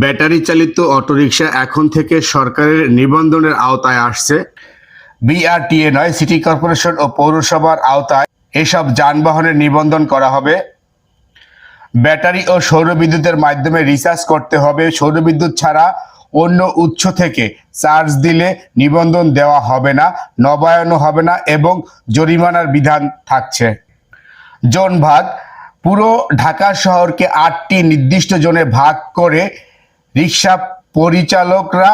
Battery চালিত autorickshaw এখন থেকে সরকারের নিবন্ধনের আওতায় আসছে। বিআরটিএ নয়, সিটি কর্পোরেশন ও পৌরসভার আওতায় এসব যানবাহনের নিবন্ধন করা হবে। ব্যাটারি ও সৌরবিদ্যুতের মাধ্যমে রিচার্জ করতে হবে। সৌরবিদ্যুৎ ছাড়া অন্য উৎস থেকে চার্জ দিলে নিবন্ধন দেওয়া হবে না, নবায়নও হবে না এবং জরিমানার বিধান থাকছে। জোন ভাগ: পুরো ঢাকা শহরকে ৮টি নির্দিষ্ট জোনে ভাগ করে রিক্সা পরিচালকরা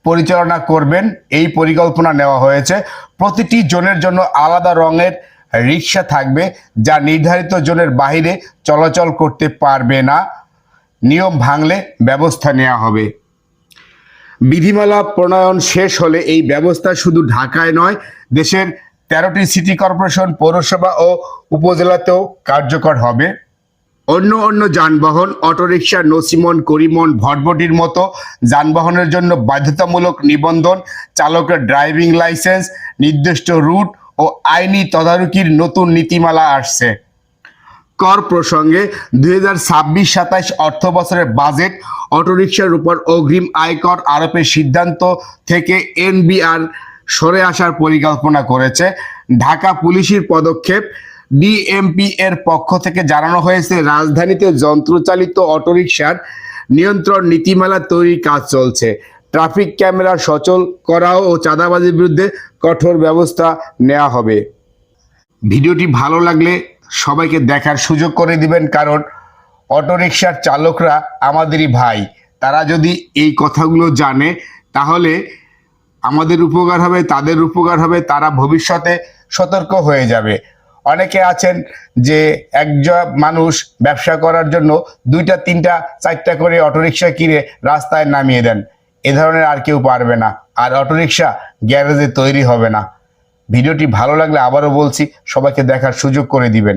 পরিচালনা করবেন, এই পরিকল্পনা নেওয়া হয়েছে। প্রতিটি জোনের জন্য আলাদা রঙের রিক্সা থাকবে, যা নির্ধারিত জোনের বাইরে চলাচল করতে পারবে না। নিয়ম ভাঙলে ব্যবস্থা নেওয়া হবে। বিধিমালা প্রণয়ন শেষ হলে এই ব্যবস্থা শুধু ঢাকায় নয়, দেশের 13টি সিটি কর্পোরেশন, পৌরসভা ও উপজেলাতেও কার্যকর হবে। অন্য যানবাহন, অটোরিকশা, নসিমন, করিমন, ভটভটির মতো যানবাহনের জন্য বাধ্যতামূলক নিবন্ধন, চালকের ড্রাইভিং লাইসেন্স, নির্দিষ্ট রুট ও আইনি তদারকির নতুন নীতিমালা আসছে। কর প্রসঙ্গে 2026-27 অর্থ বছরের বাজেট অটোরিকশার উপর অগ্রিম আয়কর আরোপের সিদ্ধান্ত থেকে এনবিআর সরে আসার পরিকল্পনা করেছে। ঢাকা পুলিশের পদক্ষেপ: ডিএমপি এর পক্ষ থেকে জানানো হয়েছে, রাজধানীতে যন্ত্রচালিত অটোরিকশার নিয়ন্ত্রণ নীতিমালা তৈরির কাজ চলছে। ট্রাফিক ক্যামেরা সচল করা ও চাঁদাবাজির বিরুদ্ধে কঠোর ব্যবস্থা নেওয়া হবে। ভিডিওটি ভালো লাগলে সবাইকে দেখার সুযোগ করে দিবেন, কারণ অটোরিকশার চালকরা আমাদেরই ভাই। তারা যদি এই কথাগুলো জানে তাহলে আমাদের উপকার হবে, তাদের উপকার হবে, তারা ভবিষ্যতে সতর্ক হয়ে যাবে। অনেকে আছেন যে একজন মানুষ ব্যবসা করার জন্য 2টা 3টা 4টা করে অটোরিকশা কিনে রাস্তায় নামিয়ে দেন। এ ধরনের আর কেউ পারবে না, আর অটোরিকশা গ্যারেজে তৈরি হবে না। ভিডিওটি ভালো লাগলে আবারও বলছি, সবাইকে দেখার সুযোগ করে দিবেন।